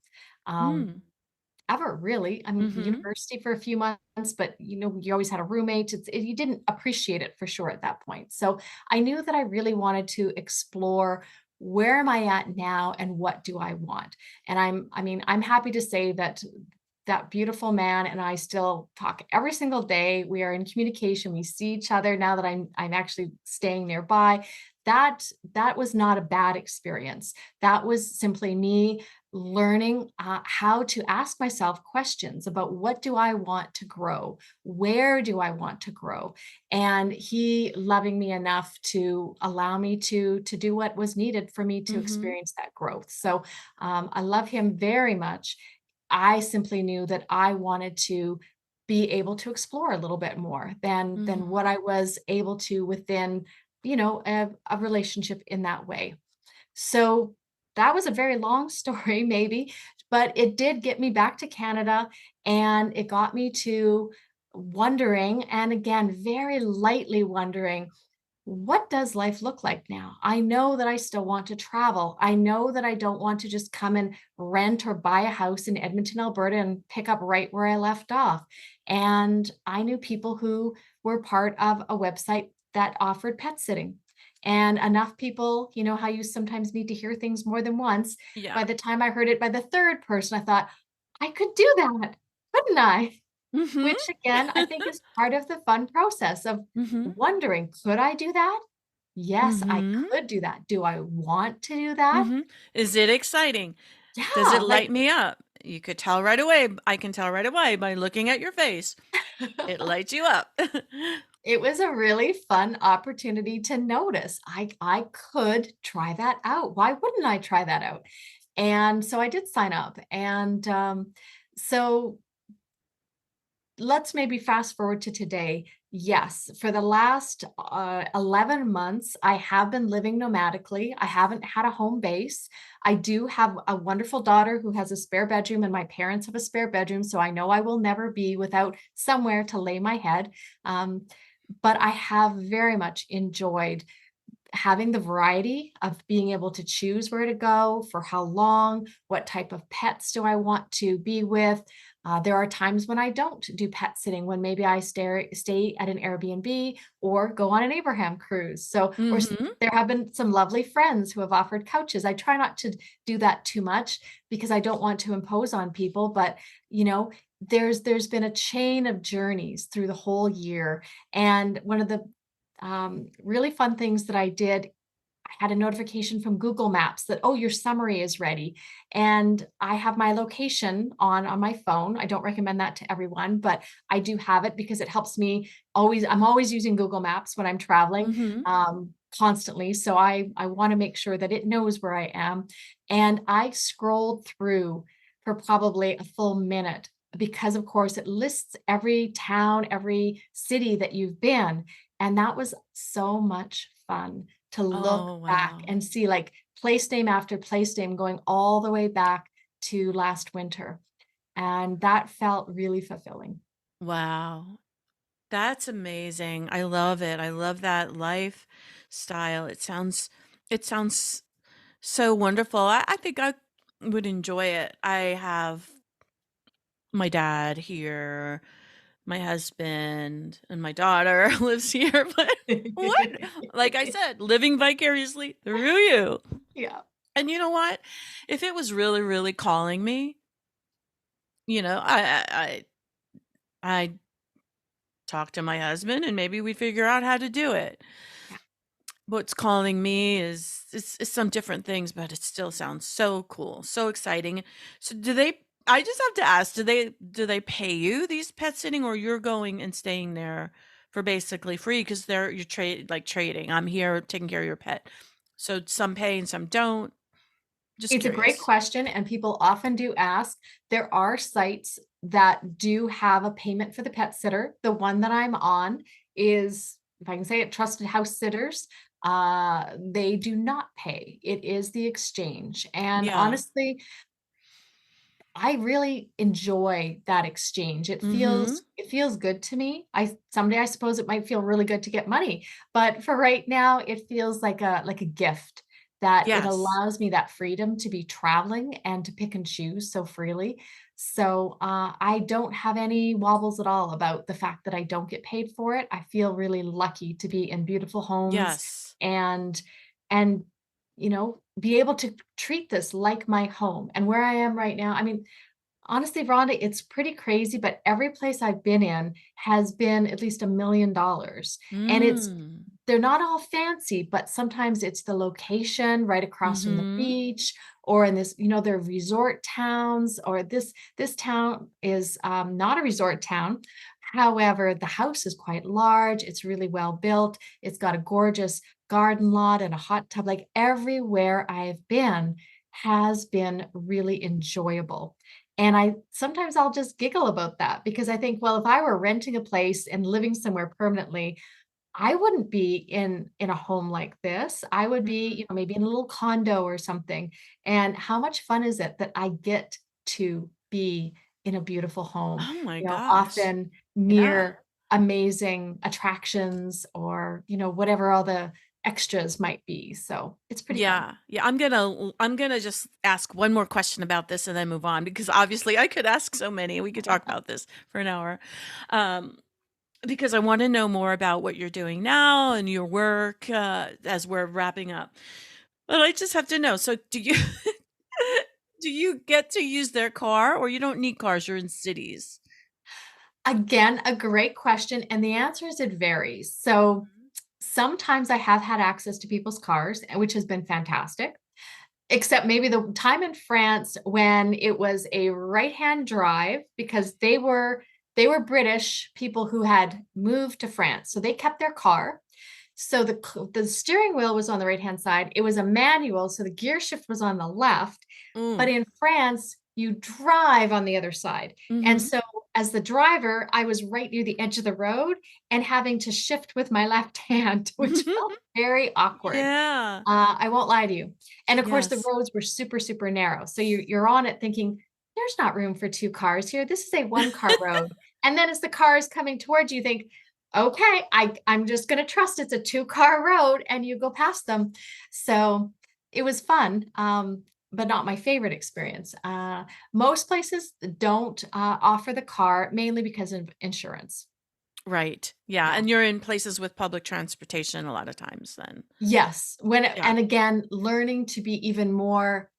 um, Mm. ever really. I mean, Mhm. university for a few months, but you always had a roommate. You didn't appreciate it for sure at that point. So I knew that I really wanted to explore where am I at now and what do I want? And I'm happy to say that that beautiful man and I still talk every single day. We are in communication. We see each other now that I'm actually staying nearby. That was not a bad experience. That was simply me learning how to ask myself questions about what do I want to grow? Where do I want to grow? And he loving me enough to allow me to do what was needed for me to Mhm. experience that growth. So I love him very much. I simply knew that I wanted to be able to explore a little bit more than what Mhm. I was able to within, a relationship in that way. So that was a very long story, maybe, but it did get me back to Canada and it got me to wondering, and again, very lightly wondering, what does life look like now? I know that I still want to travel. I know that I don't want to just come and rent or buy a house in Edmonton, Alberta and pick up right where I left off. And I knew people who were part of a website that offered pet sitting. And enough people, you know how you sometimes need to hear things more than once. By Yeah. the time I heard it by the third person, I thought, I could do that, couldn't I? Mhm. Which again, I think is part of the fun process of Mhm. wondering, could I do that? Yes, I Mhm. could do that. Do I want to do that? Mhm. Is it exciting? Does it Yeah, light me up? You could tell right away. I can tell right away by looking at your face. It lights you up. it was a really fun opportunity to notice. I could try that out. Why wouldn't I try that out? And so I did sign up. And so let's maybe fast forward to today. Yes, for the last 11 months, I have been living nomadically. I haven't had a home base. I do have a wonderful daughter who has a spare bedroom, and my parents have a spare bedroom. So I know I will never be without somewhere to lay my head. Um, but I have very much enjoyed having the variety of being able to choose where to go, for how long, what type of pets do I want to be with. There are times when I don't do pet sitting, when maybe I stay at an Airbnb or go on an Abraham cruise. Mhm. There have been some lovely friends who have offered couches. I try not to do that too much because I don't want to impose on people, but you know, there's been a chain of journeys through the whole year. And one of the really fun things that I did, I had a notification from Google Maps that, oh, your summary is ready. And I have my location on my phone. I don't recommend that to everyone, but I do have it because it helps me always. I'm always using Google Maps when I'm traveling, Mhm. constantly. So I want to make sure that it knows where I am. And I scrolled through for probably a full minute because, of course, it lists every town, every city that you've been. And that was so much fun to look Oh, back wow. and see, like, place name after place name going all the way back to last winter, and that felt really fulfilling. Wow. That's amazing. I love it. I love that lifestyle. It sounds so wonderful. I think I would enjoy it. I have my dad here, my husband, and my daughter lives here, but what? Like I said, living vicariously through you. Yeah. And you know what? If it was really, really calling me, I'd talk to my husband and maybe we'd figure out how to do it. Yeah. What's calling me is some different things, but it still sounds so cool, so exciting. So do they I just have to ask, do they pay you these pet sitting or you're going and staying there for basically free because you're trading. I'm here taking care of your pet. So some pay and some don't. Just It's a great curious. question, and people often do ask. There are sites that do have a payment for the pet sitter. The one that I'm on is, if I can say it, Trusted House Sitters. They do not pay. It is the exchange. And Yeah. honestly, I really enjoy that exchange. Mhm. It feels good to me. I someday I suppose it might feel really good to get money, but for right now, it feels like a gift that it Yes. allows me that freedom to be traveling and to pick and choose so freely. So I don't have any wobbles at all about the fact that I don't get paid for it. I feel really lucky to be in beautiful homes Yes. and and be able to treat this like my home. And where I am right now, I mean, honestly, Rhonda, it's pretty crazy, but every place I've been in has been at least $1 million. And Mm. they're not all fancy, but sometimes it's the location right across from the Mhm. beach, or in this, they're resort towns, or this town is not a resort town. However, the house is quite large. It's really well built. It's got a gorgeous garden lot and a hot tub. Like everywhere I've been has been really enjoyable. And I sometimes I'll just giggle about that because I think, well, if I were renting a place and living somewhere permanently, I wouldn't be in a home like this. I would be, Mhm. maybe in a little condo or something. And how much fun is it that I get to be in a beautiful home, Oh my gosh. often Yeah. near amazing attractions or, whatever all the extras might be. So it's pretty fun. Yeah. Yeah, I'm gonna just ask one more question about this and then move on because obviously I could ask so many. We could talk about this for an hour. Um, because I wanna know more about what you're doing now and your work, as we're wrapping up. But I just have to know, so do you do you get to use their car or you don't need cars, you're in cities? Again, a great question. And the answer is it varies. So Mhm. sometimes I have had access to people's cars, which has been fantastic. Except maybe the time in France when it was a right-hand drive because they were British people who had moved to France. So they kept their car. So the steering wheel was on the right-hand side. It was a manual, so the gear shift was on the left. But Mm. in France, you drive on the other side. And Mhm. so as the driver, I was right near the edge of the road and having to shift with my left hand, which felt very awkward. Yeah. I won't lie to you. And of course, the Yes. roads were super, super narrow. So you're on it thinking, there's not room for 2 cars here. This is a one-car road. And then as the car is coming towards you, you think, okay, I'm just gonna trust it's a 2-car road, and you go past them. So it was fun, but not my favorite experience. Most places don't offer the car mainly because of insurance. Right. Yeah, Yeah. and you're in places with public transportation a lot of times then. Yes. Yeah. And again, learning to be even more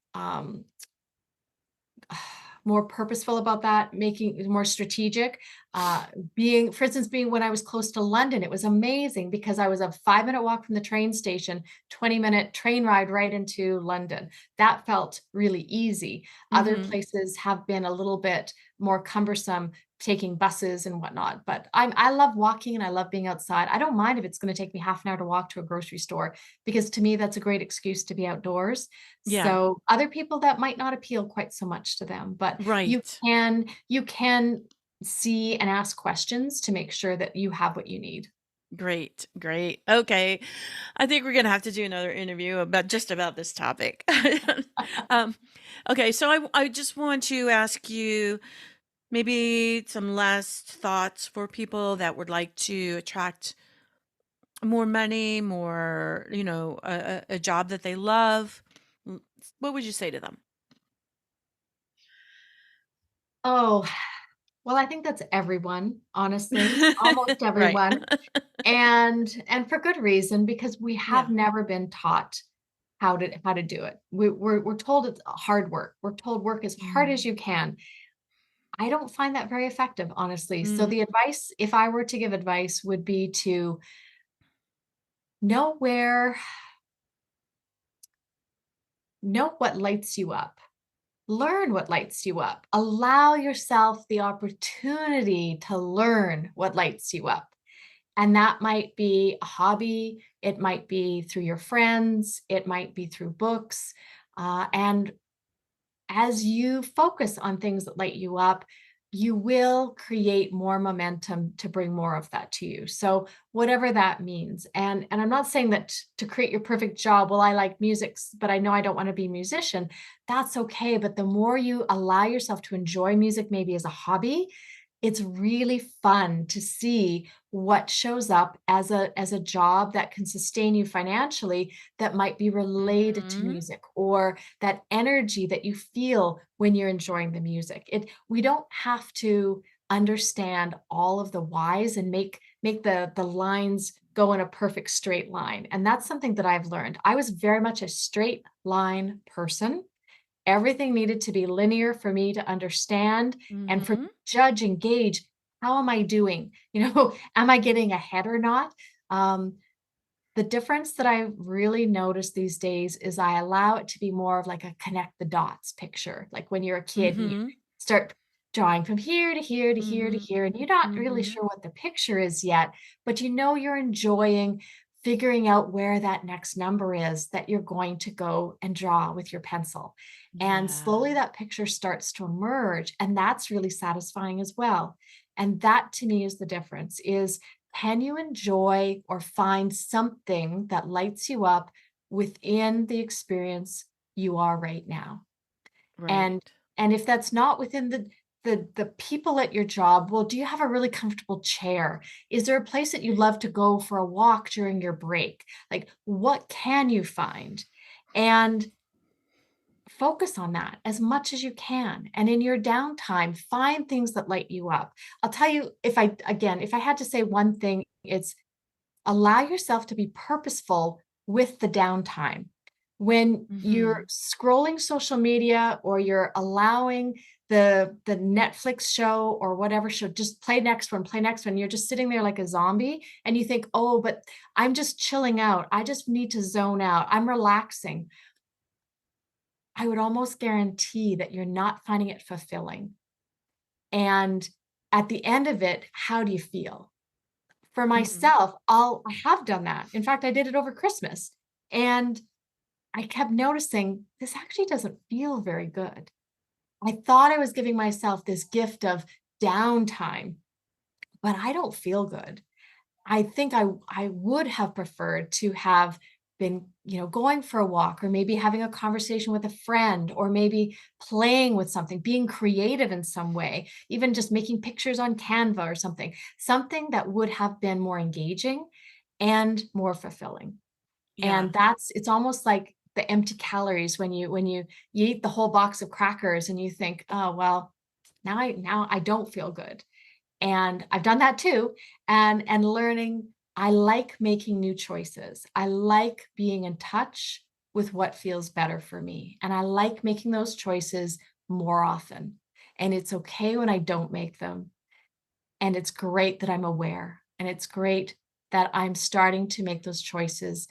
more purposeful about that, making it more strategic. Uh, for instance, being when I was close to London, it was amazing because I was a 5-minute walk from the train station, 20-minute train ride right into London. That felt really easy. Other Mhm. places have been a little bit more cumbersome, taking buses and whatnot. But I love walking and I love being outside. I don't mind if it's going to take me half an hour to walk to a grocery store because to me that's a great excuse to be outdoors. Yeah. So other people that might not appeal quite so much to them, but you Right. can you can see and ask questions to make sure that you have what you need. Great, great. Okay. I think we're gonna have to do another interview about just about this topic. Um, okay, so I just want to ask you maybe some last thoughts for people that would like to attract more money, more, a job that they love. Mm, What would you say to them? Oh, well, I think that's everyone, honestly, almost Right. everyone, and for good reason because we have Yeah. never been taught how to do it. We're told it's hard work. We're told work as hard as Mm. you can. I don't find that very effective, honestly. So Mm. the advice, if I were to give advice, would be to know where know what lights you up. Learn what lights you up. Allow yourself the opportunity to learn what lights you up. And that might be a hobby, it might be through your friends, it might be through books. And as you focus on things that light you up, you will create more momentum to bring more of that to you. So whatever that means. And I'm not saying that to create your perfect job, well, I like music, but I know I don't want to be a musician. That's okay. But the more you allow yourself to enjoy music, maybe as a hobby, it's really fun to see what shows up as a job that can sustain you financially that might be related to Mhm. music or that energy that you feel when you're enjoying the music. We don't have to understand all of the whys and make the lines go in a perfect straight line. And that's something that I've learned. I was very much a straight line person. Everything needed to be linear for me to understand and for Mhm. judge and gauge, how am I doing? Am I getting ahead or not? Um, the difference that I really notice these days is I allow it to be more of like a connect the dots picture. Like when you're a kid and you Mhm. start drawing from here to here to here to Mhm. here, and you're not really Mhm. sure what the picture is yet, but you're enjoying figuring out where that next number is that you're going to go and draw with your pencil. And slowly Yeah. that picture starts to emerge, and that's really satisfying as well. And that to me is the difference is can you enjoy or find something that lights you up within the experience you are right now? And Right. and if that's not within the people at your job, well, do you have a really comfortable chair? Is there a place that you love to go for a walk during your break? Like, what can you find? And focus on that as much as you can. And in your downtime, find things that light you up. I'll tell you, if I had to say one thing, it's allow yourself to be purposeful with the downtime. When you're Mhm. scrolling social media or you're allowing the Netflix show or whatever show, just play next one. You're just sitting there like a zombie and you think, oh, but I'm just chilling out. I just need to zone out. I'm relaxing. I would almost guarantee that you're not finding it fulfilling. And at the end of it, how do you feel? For Mhm. myself, I have done that. In fact, I did it over Christmas, and I kept noticing this actually doesn't feel very good. I thought I was giving myself this gift of downtime, but I don't feel good. I think I would have preferred to have been, going for a walk or maybe having a conversation with a friend or maybe playing with something, being creative in some way, even just making pictures on Canva or something, something that would have been more engaging and more fulfilling. Yeah. And it's almost like the empty calories when you eat the whole box of crackers and you think, "Oh, well, now I don't feel good." And I've done that too, and learning I like making new choices. I like being in touch with what feels better for me, and I like making those choices more often. And it's okay when I don't make them, and it's great that I'm aware, and it's great that I'm starting to make those choices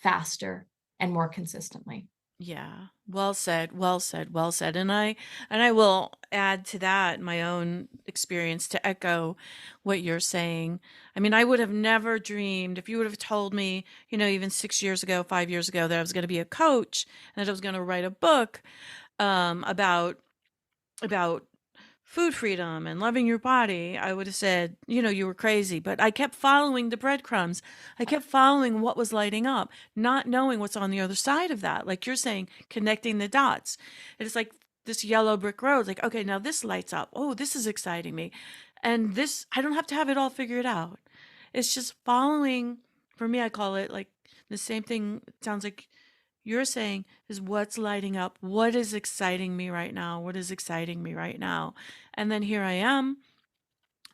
faster and more consistently. Yeah. Well said, well said, well said. And I will add to that my own experience to echo what you're saying. I mean, I would have never dreamed if you would have told me, even 6 years ago, 5 years ago that I was going to be a coach and that I was going to write a book about food freedom and loving your body, I would have said, you were crazy. But I kept following the breadcrumbs. I kept following what was lighting up, not knowing what's on the other side of that. Like you're saying, connecting the dots. It's like this yellow brick road. Like, okay, now this lights up. Oh, this is exciting me. And this, I don't have to have it all figured out. It's just following, for me, I call it like the same thing. It sounds like you're saying is what's lighting up, what is exciting me right now, what is exciting me right now. And then here I am,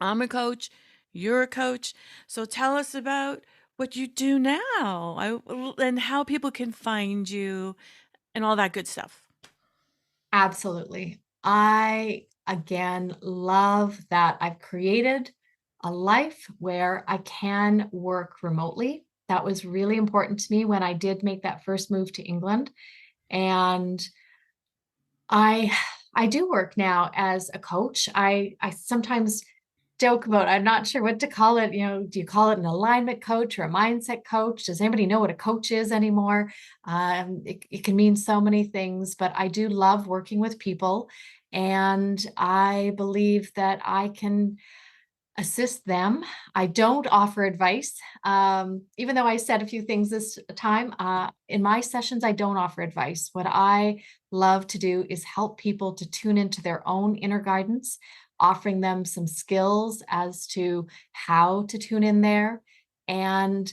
I'm a coach, you're a coach. So tell us about what you do now, and how people can find you and all that good stuff. Absolutely. I, again, love that I've created a life where I can work remotely. That was really important to me when I did make that first move to England. And I I do work now as a coach. I sometimes joke about I'm not sure what to call it. Do you call it an alignment coach or a mindset coach? Does anybody know what a coach is anymore? It can mean so many things, but I do love working with people. And I believe that I can assist them. I don't offer advice. Even though I said a few things this time, in my sessions, I don't offer advice. What I love to do is help people to tune into their own inner guidance, offering them some skills as to how to tune in there. And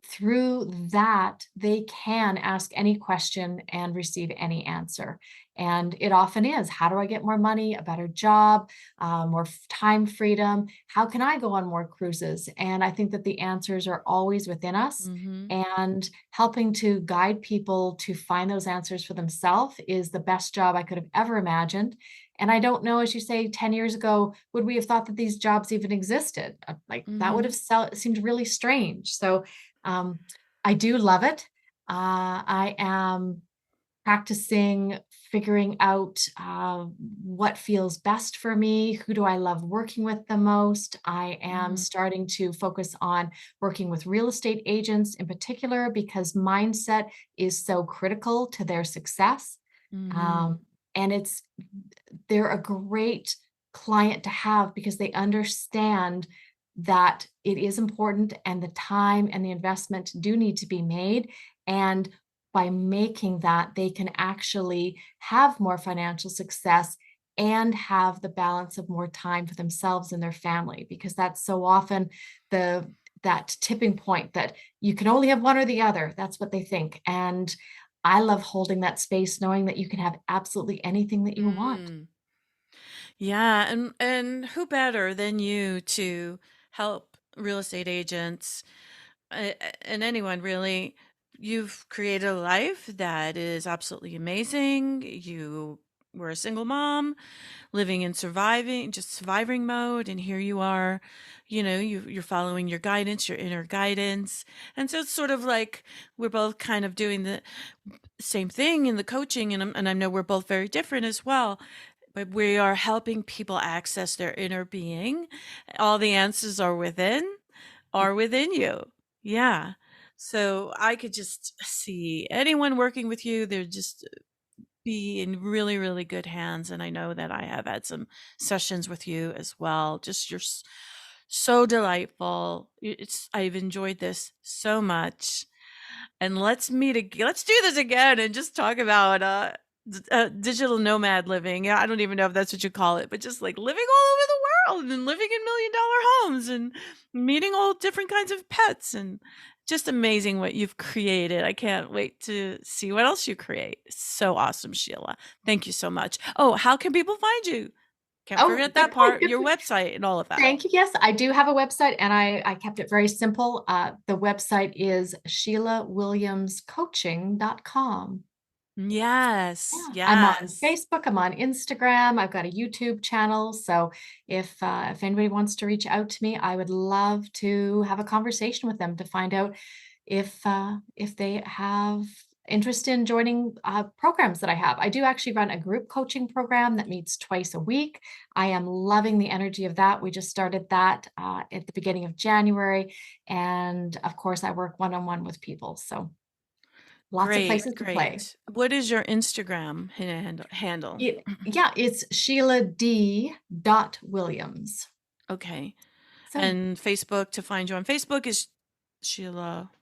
through that, they can ask any question and receive any answer. And it often is, how do I get more money, a better job, more time freedom? How can I go on more cruises? And I think that the answers are always within us. Mm-hmm. And helping to guide people to find those answers for themselves is the best job I could have ever imagined. And I don't know, as you say, 10 years ago, would we have thought that these jobs even existed? Like that would Mm-hmm. have seemed really strange. So um, I do love it. I am practicing figuring out what feels best for me. Who do I love working with the most? I am Mm-hmm. starting to focus on working with real estate agents in particular because mindset is so critical to their success. Mm-hmm. Um, and they're a great client to have because they understand that it is important and the time and the investment do need to be made. And by making that, they can actually have more financial success and have the balance of more time for themselves and their family, because that's so often the that tipping point that you can only have one or the other. That's what they think. And I love holding that space, knowing that you can have absolutely anything that you want. Mm. Yeah, and who better than you to help real estate agents and anyone really? You've created a life that is absolutely amazing. You were a single mom living in just surviving mode, and here you are. You're following your guidance, your inner guidance, and so it's sort of like we're both kind of doing the same thing in the coaching, and I know we're both very different as well, but we are helping people access their inner being. All the answers are within you. Yeah. So I could just see anyone working with you, they're just be in really, really good hands. And I know that I have had some sessions with you as well. Just you're so delightful. I've enjoyed this so much. And let's meet again. Let's do this again and just talk about digital nomad living. Yeah, I don't even know if that's what you call it, but just like living all over the world and living in $1 million homes and meeting all different kinds of pets, and just amazing what you've created. I can't wait to see what else you create. So awesome, Sheila. Thank you so much. Oh, how can people find you? Can't Oh, forget good that point. part, Good your point. website and all of that. Thank you. Yes, I do have a website, and I kept it very simple. The website is SheilaWilliamsCoaching.com. Yes, Yeah, I'm on yes. Facebook, I'm on Instagram, I've got a YouTube channel. So if anybody wants to reach out to me, I would love to have a conversation with them to find out if they have interest in joining programs that I have. I do actually run a group coaching program that meets twice a week. I am loving the energy of that. We just started that at the beginning of January, and of course, I work one-on-one with people. So lots of Great, places to play. great. What is your Instagram handle? Yeah, it's Sheila D. Williams. Okay. So And Facebook, to find you on Facebook, is Sheila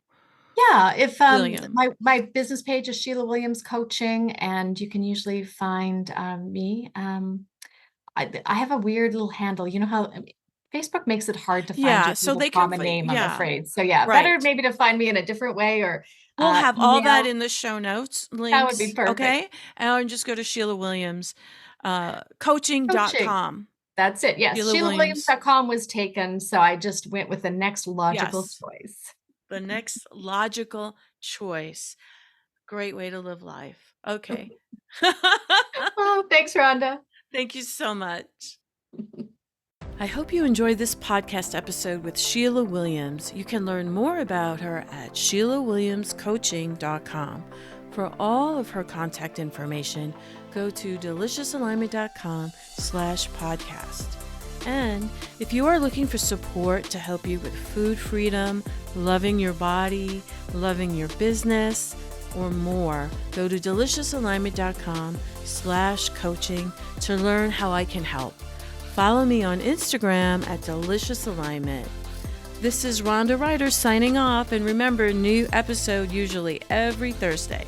yeah, if Williams. my business page is Sheila Williams Coaching, and you can usually find me. I have a weird little handle. You know how Facebook makes it hard to find Yeah, your so little they can common name, I'm yeah, afraid. So yeah, better right. maybe to find me in a different way, or We'll have all that email. in the show notes, That would be links, perfect. okay? And just go to Sheila Williams, Coaching. coaching.com. That's it. Yes, Sheila Williams. SheilaWilliams.com was taken, so I just went with the next logical Yes, choice. the next logical choice. Great way to live life. Okay. Oh, thanks, Rhonda. Thank you so much. I hope you enjoyed this podcast episode with Sheila Williams. You can learn more about her at SheilaWilliamsCoaching.com. For all of her contact information, go to deliciousalignment.com/podcast. And if you are looking for support to help you with food freedom, loving your body, loving your business, or more, go to deliciousalignment.com/coaching to learn how I can help. Follow me on Instagram at Delicious Alignment. This is Rhonda Ryder signing off, and remember, new episode usually every Thursday.